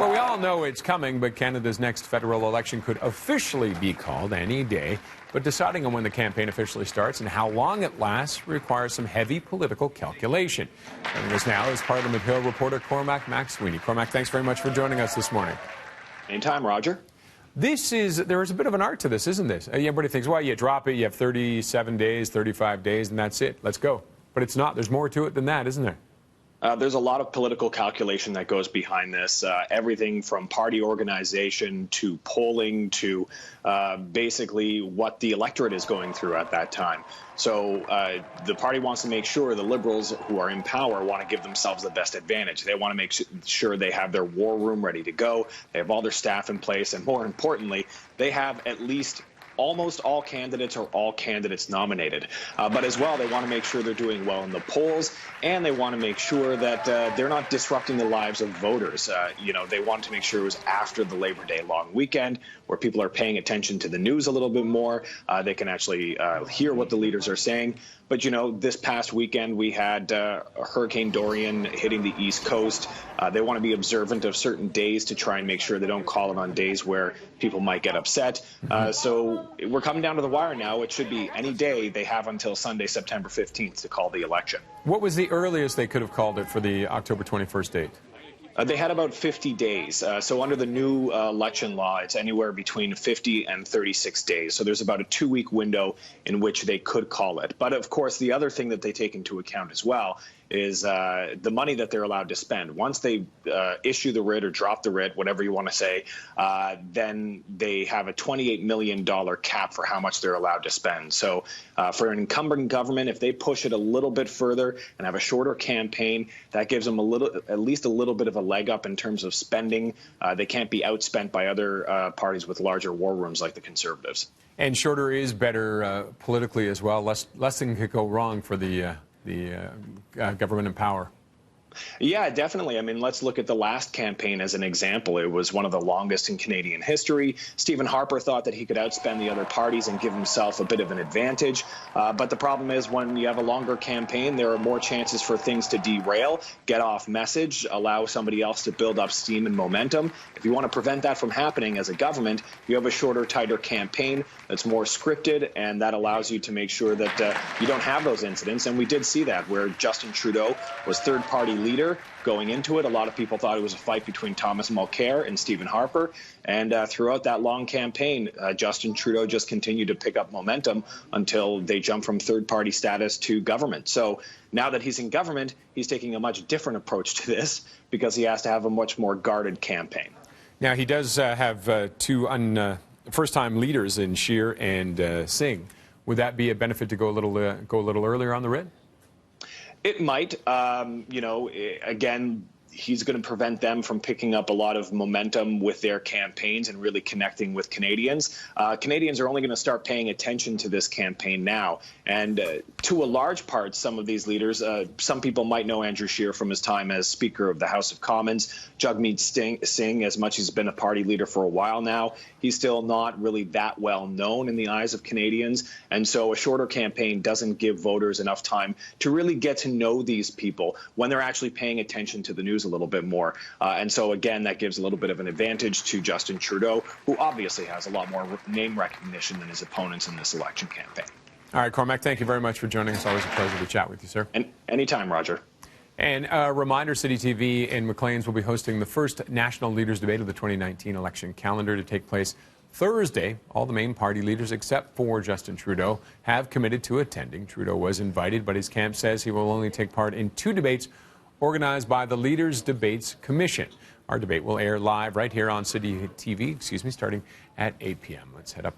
Well, we all know it's coming, but Canada's next federal election could officially be called any day. But deciding on when the campaign officially starts and how long it lasts requires some heavy political calculation. Joining us now is Parliament Hill reporter Cormac McSweeney. Cormac, thanks very much for joining us this morning. Anytime, Roger. There is a bit of an art to this, isn't this? Everybody thinks, well, you drop it, you have 37 days, 35 days, and that's it. Let's go. But it's not. There's more to it than that, isn't there? There's a lot of political calculation that goes behind this. Everything from party organization to polling to basically what the electorate is going through at that time. So the party wants to make sure the Liberals who are in power want to give themselves the best advantage. They want to make sure they have their war room ready to go. They have all their staff in place. And more importantly, they have at least almost all candidates or all candidates nominated. But as well, they want to make sure they're doing well in the polls, and they want to make sure that they're not disrupting the lives of voters. They want to make sure it was after the Labor Day long weekend where people are paying attention to the news a little bit more. They can actually hear what the leaders are saying. But, this past weekend we had Hurricane Dorian hitting the East Coast. They want to be observant of certain days to try and make sure they don't call it on days where people might get upset. So we're coming down to the wire now. It should be any day. They have until Sunday, September 15th to call the election. What was the earliest they could have called it for the October 21st date? They had about 50 days. So under the new election law, it's anywhere between 50 and 36 days. So there's about a 2-week window in which they could call it. But of course, the other thing that they take into account as well is the money that they're allowed to spend. Once they issue the writ or drop the writ, whatever you want to say, then they have a $28 million cap for how much they're allowed to spend. So for an incumbent government, if they push it a little bit further and have a shorter campaign, that gives them at least a little bit of a leg up in terms of spending. They can't be outspent by other parties with larger war rooms like the Conservatives. And shorter is better politically as well. Less things could go wrong for the government in power. Yeah, definitely. I mean, let's look at the last campaign as an example. It was one of the longest in Canadian history. Stephen Harper thought that he could outspend the other parties and give himself a bit of an advantage. But the problem is when you have a longer campaign, there are more chances for things to derail, get off message, allow somebody else to build up steam and momentum. If you want to prevent that from happening as a government, you have a shorter, tighter campaign that's more scripted, and that allows you to make sure that you don't have those incidents. And we did see that where Justin Trudeau was third-party leader going into it. A lot of people thought it was a fight between Thomas Mulcair and Stephen Harper. And throughout that long campaign, Justin Trudeau just continued to pick up momentum until they jumped from third-party status to government. So now that he's in government, he's taking a much different approach to this because he has to have a much more guarded campaign. Now, he does have two first-time leaders in Scheer and Singh. Would that be a benefit to go a little earlier on the writ? It might. Again, he's going to prevent them from picking up a lot of momentum with their campaigns and really connecting with Canadians. Canadians are only going to start paying attention to this campaign now. And to a large part, some of these leaders, some people might know Andrew Scheer from his time as Speaker of the House of Commons. Jagmeet Singh, as much as he's been a party leader for a while now, he's still not really that well known in the eyes of Canadians. And so a shorter campaign doesn't give voters enough time to really get to know these people when they're actually paying attention to the news a little bit more. And so, again, that gives a little bit of an advantage to Justin Trudeau, who obviously has a lot more name recognition than his opponents in this election campaign. All right, Cormac, thank you very much for joining us. Always a pleasure to chat with you, sir. And anytime, Roger. And a reminder, City TV in Maclean's will be hosting the first national leaders debate of the 2019 election calendar to take place Thursday. All the main party leaders, except for Justin Trudeau, have committed to attending. Trudeau was invited, but his camp says he will only take part in 2 debates organized by the Leaders Debates Commission. Our debate will air live right here on City TV, starting at 8 p.m. Let's head up.